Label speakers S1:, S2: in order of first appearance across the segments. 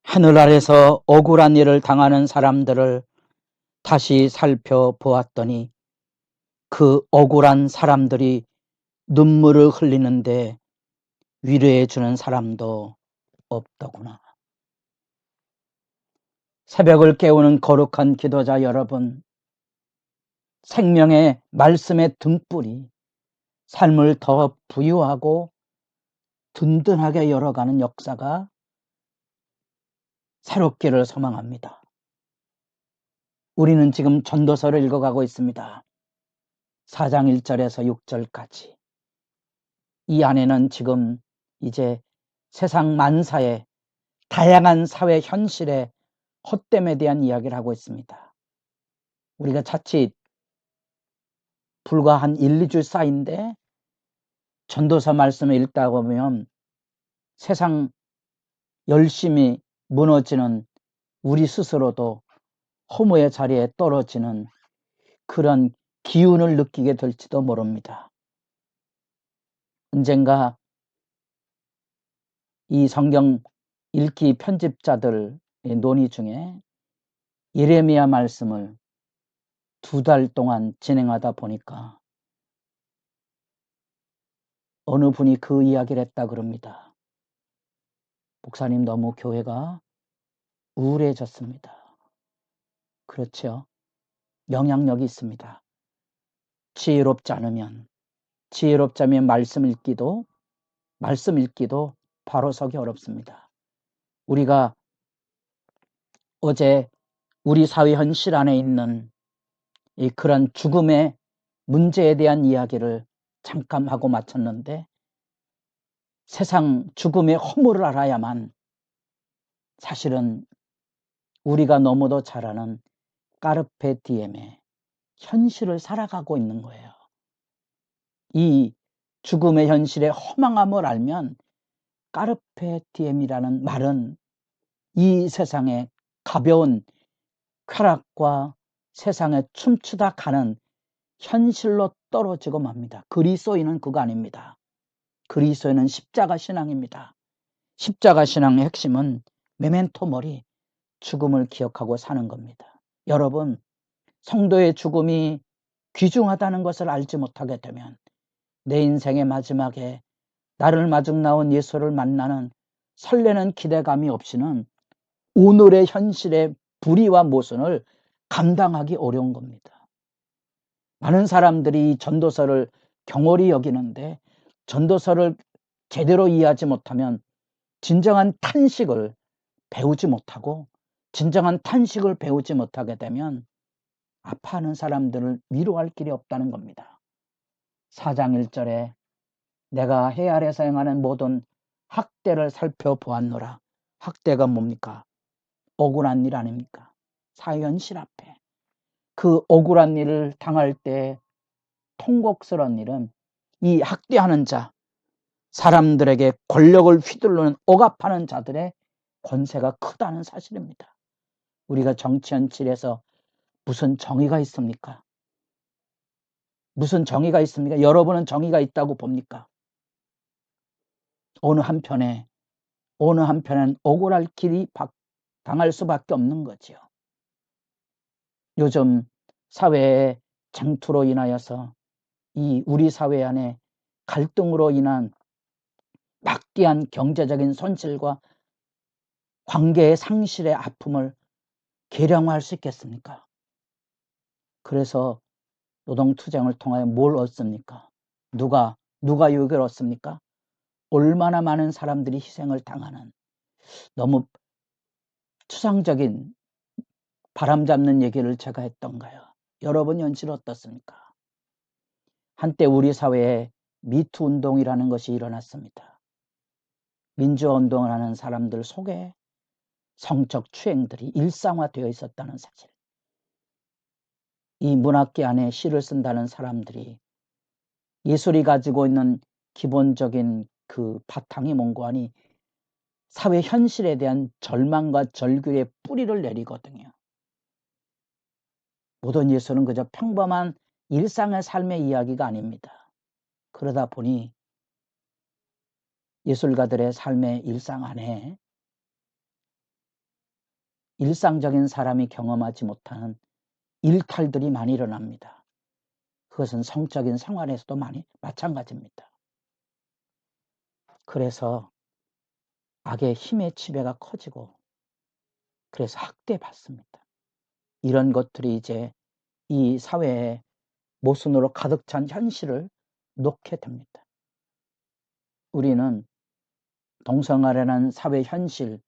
S1: 하늘 아래서 억울한 일을 당하는 사람들을 다시 살펴보았더니 그 억울한 사람들이 눈물을 흘리는데 위로해 주는 사람도 없더구나. 새벽을 깨우는 거룩한 기도자 여러분, 생명의 말씀의 등불이 삶을 더 부유하고 든든하게 열어가는 역사가 새롭기를 소망합니다. 우리는 지금 전도서를 읽어가고 있습니다. 4장 1절에서 6절까지. 이 안에는 지금 이제 세상 만사의 다양한 사회 현실의 헛됨에 대한 이야기를 하고 있습니다. 우리가 자칫 불과 한 1, 2주 사이인데 전도서 말씀을 읽다 보면 세상 열심히 무너지는 우리 스스로도 허무의 자리에 떨어지는 그런 기운을 느끼게 될지도 모릅니다. 언젠가 이 성경 읽기 편집자들의 논의 중에 예레미야 말씀을 2달 동안 진행하다 보니까 어느 분이 그 이야기를 했다 그럽니다. 목사님, 너무 교회가 우울해졌습니다. 그렇죠. 영향력이 있습니다. 지혜롭지 않으면 말씀 읽기도 바로 서기 어렵습니다. 우리가 어제 우리 사회 현실 안에 있는 그런 죽음의 문제에 대한 이야기를 잠깐 하고 마쳤는데, 세상 죽음의 허물을 알아야만 사실은 우리가 너무도 잘 아는 까르페 디엠의 현실을 살아가고 있는 거예요. 이 죽음의 현실의 허망함을 알면 까르페 디엠이라는 말은 이 세상의 가벼운 쾌락과 세상에 춤추다 가는 현실로 떨어지고 맙니다. 그리스도인은 그거 아닙니다. 그리스도인은 십자가 신앙입니다. 십자가 신앙의 핵심은 메멘토 모리, 죽음을 기억하고 사는 겁니다. 여러분, 성도의 죽음이 귀중하다는 것을 알지 못하게 되면 내 인생의 마지막에 나를 마중 나온 예수를 만나는 설레는 기대감이 없이는 오늘의 현실의 불의와 모순을 감당하기 어려운 겁니다. 많은 사람들이 전도서를 경홀히 여기는데 전도서를 제대로 이해하지 못하면 진정한 탄식을 배우지 못하고, 진정한 탄식을 배우지 못하게 되면 아파하는 사람들을 위로할 길이 없다는 겁니다. 4장 1절에 내가 해 아래서 행하는 모든 학대를 살펴보았노라. 학대가 뭡니까? 억울한 일 아닙니까? 사현실 앞에 그 억울한 일을 당할 때 통곡스러운 일은 이 학대하는 자, 사람들에게 권력을 휘두르는 억압하는 자들의 권세가 크다는 사실입니다. 우리가 정치 현실에서 무슨 정의가 있습니까? 무슨 정의가 있습니까? 여러분은 정의가 있다고 봅니까? 어느 한편엔 억울할 길이 당할 수밖에 없는 거지요. 요즘 사회의 장투로 인하여서 이 우리 사회 안에 갈등으로 인한 막대한 경제적인 손실과 관계의 상실의 아픔을 계량화할 수 있겠습니까? 그래서 노동투쟁을 통하여 뭘 얻습니까? 누가 유익을 얻습니까? 얼마나 많은 사람들이 희생을 당하는, 너무 추상적인 바람잡는 얘기를 제가 했던가요? 여러분 현실 어떻습니까? 한때 우리 사회에 미투 운동이라는 것이 일어났습니다. 민주화 운동을 하는 사람들 속에 성적 추행들이 일상화되어 있었다는 사실. 이 문학계 안에 시를 쓴다는 사람들이 예술이 가지고 있는 기본적인 그 바탕이 뭔고 하니 사회 현실에 대한 절망과 절규의 뿌리를 내리거든요. 모든 예술은 그저 평범한 일상의 삶의 이야기가 아닙니다. 그러다 보니 예술가들의 삶의 일상 안에 일상적인 사람이 경험하지 못하는 일탈들이 많이 일어납니다. 그것은 성적인 생활에서도 많이 마찬가지입니다. 그래서 악의 힘의 지배가 커지고 그래서 학대받습니다. 이런 것들이 이제 이 사회에 모순으로 가득 찬 현실을 놓게 됩니다. 우리는 동성애라는 사회 현실,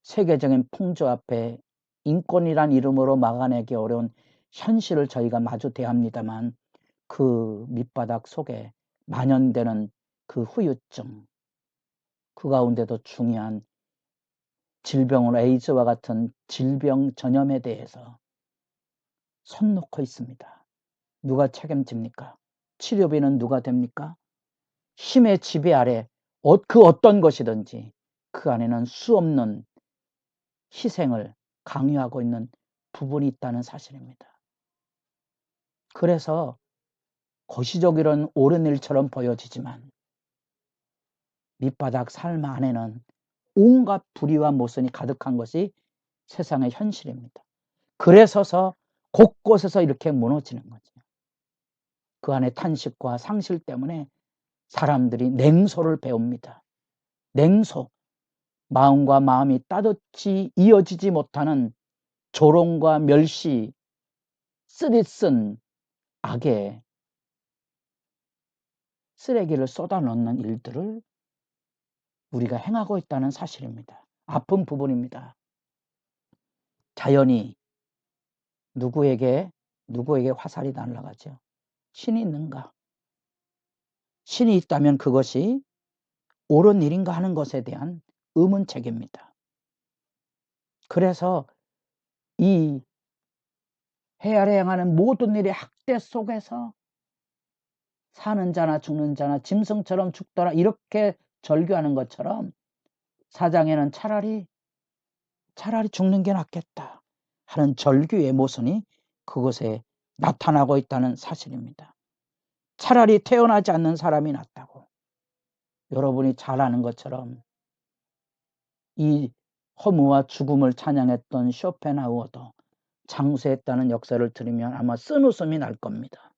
S1: 세계적인 풍조 앞에 인권이란 이름으로 막아내기 어려운 현실을 저희가 마주대야 합니다만 그 밑바닥 속에 만연되는 그 후유증, 그 가운데도 중요한 질병으로 에이즈와 같은 질병 전염에 대해서 손 놓고 있습니다. 누가 책임집니까? 치료비는 누가 됩니까? 힘의 지배 아래 그 어떤 것이든지 그 안에는 수없는 희생을 강요하고 있는 부분이 있다는 사실입니다. 그래서 거시적이런 옳은 일처럼 보여지지만 밑바닥 삶 안에는 온갖 불의와 모순이 가득한 것이 세상의 현실입니다. 그래서서 곳곳에서 이렇게 무너지는 거죠. 그 안에 탄식과 상실 때문에 사람들이 냉소를 배웁니다. 냉소, 마음과 마음이 따뜻이 이어지지 못하는 조롱과 멸시, 쓰리쓴 악에 쓰레기를 쏟아넣는 일들을 우리가 행하고 있다는 사실입니다. 아픈 부분입니다. 자연이 누구에게 화살이 날아가죠? 신이 있는가? 신이 있다면 그것이 옳은 일인가 하는 것에 대한 의문책입니다. 그래서 이 해아래 행하는 모든 일의 학대 속에서 사는 자나 죽는 자나 짐승처럼 죽더라 이렇게 절규하는 것처럼 사장에는 차라리 죽는 게 낫겠다 하는 절규의 모순이 그것에 나타나고 있다는 사실입니다. 차라리 태어나지 않는 사람이 낫다고. 여러분이 잘 아는 것처럼 이 허무와 죽음을 찬양했던 쇼펜하우어도 장수했다는 역사를 들으면 아마 쓴웃음이 날 겁니다.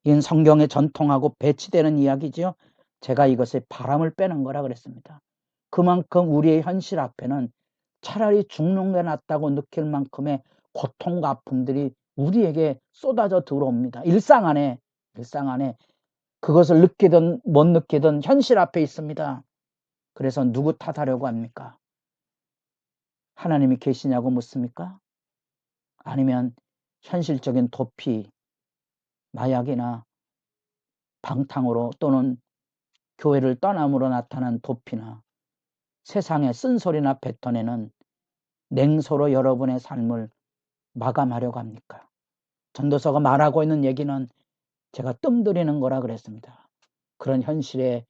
S1: 이건 성경에 전통하고 배치되는 이야기죠. 제가 이것에 바람을 빼는 거라 그랬습니다. 그만큼 우리의 현실 앞에는 차라리 죽는 게 낫다고 느낄 만큼의 고통과 아픔들이 우리에게 쏟아져 들어옵니다. 일상 안에 그것을 느끼든 못 느끼든 현실 앞에 있습니다. 그래서 누구 탓하려고 합니까? 하나님이 계시냐고 묻습니까? 아니면 현실적인 도피, 마약이나 방탕으로 또는 교회를 떠남으로 나타난 도피나 세상의 쓴소리나 뱉어내는 냉소로 여러분의 삶을 마감하려고 합니까? 전도서가 말하고 있는 얘기는 제가 뜸들이는 거라 그랬습니다. 그런 현실에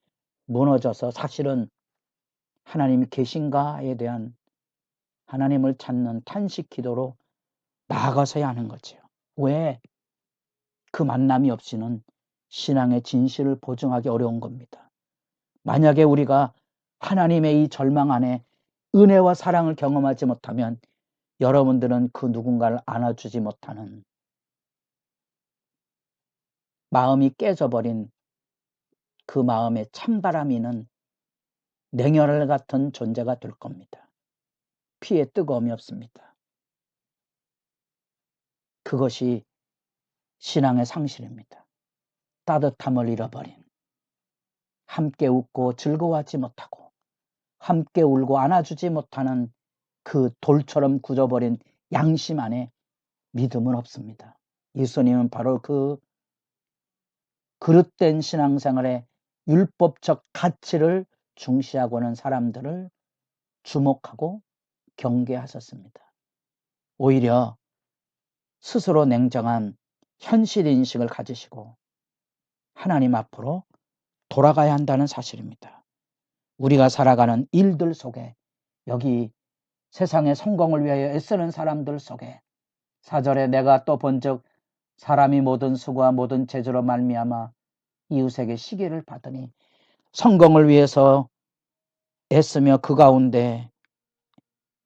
S1: 무너져서 사실은 하나님이 계신가에 대한 하나님을 찾는 탄식 기도로 나아가서야 하는 거죠. 왜? 그 만남이 없이는 신앙의 진실을 보증하기 어려운 겁니다. 만약에 우리가 하나님의 이 절망 안에 은혜와 사랑을 경험하지 못하면 여러분들은 그 누군가를 안아주지 못하는 마음이 깨져버린 그 마음에 찬바람이는 냉혈 같은 존재가 될 겁니다. 피에 뜨거움이 없습니다. 그것이 신앙의 상실입니다. 따뜻함을 잃어버린, 함께 웃고 즐거워하지 못하고 함께 울고 안아주지 못하는 그 돌처럼 굳어버린 양심 안에 믿음은 없습니다. 예수님은 바로 그 그릇된 신앙생활의 율법적 가치를 중시하고는 사람들을 주목하고 경계하셨습니다. 오히려 스스로 냉정한 현실인식을 가지시고 하나님 앞으로 돌아가야 한다는 사실입니다. 우리가 살아가는 일들 속에 여기 세상의 성공을 위하여 애쓰는 사람들 속에 4절에 내가 또 본즉 사람이 모든 수고와 모든 재주로 말미암아 이웃에게 시기를 받으니 성공을 위해서 애쓰며 그 가운데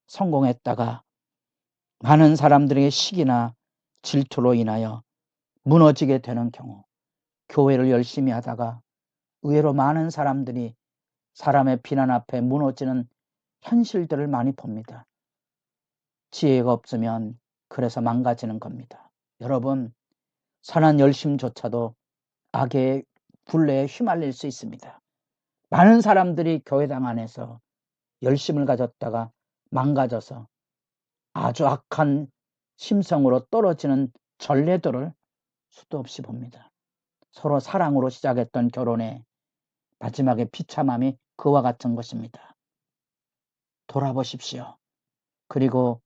S1: 성공했다가 많은 사람들에게 시기나 질투로 인하여 무너지게 되는 경우, 교회를 열심히 하다가 의외로 많은 사람들이 사람의 비난 앞에 무너지는 현실들을 많이 봅니다. 지혜가 없으면 그래서 망가지는 겁니다. 여러분, 선한 열심조차도 악의 굴레에 휘말릴 수 있습니다. 많은 사람들이 교회당 안에서 열심을 가졌다가 망가져서 아주 악한 심성으로 떨어지는 전례들을 수도 없이 봅니다. 서로 사랑으로 시작했던 결혼에 마지막에 비참함이 그와 같은 것입니다. 돌아보십시오. 그리고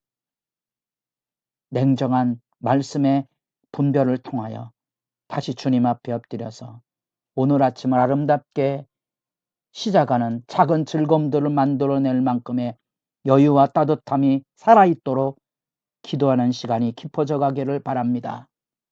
S1: 냉정한 말씀의 분별을 통하여 다시 주님 앞에 엎드려서 오늘 아침을 아름답게 시작하는 작은 즐거움들을 만들어낼 만큼의 여유와 따뜻함이 살아있도록 기도하는 시간이 깊어져 가기를 바랍니다.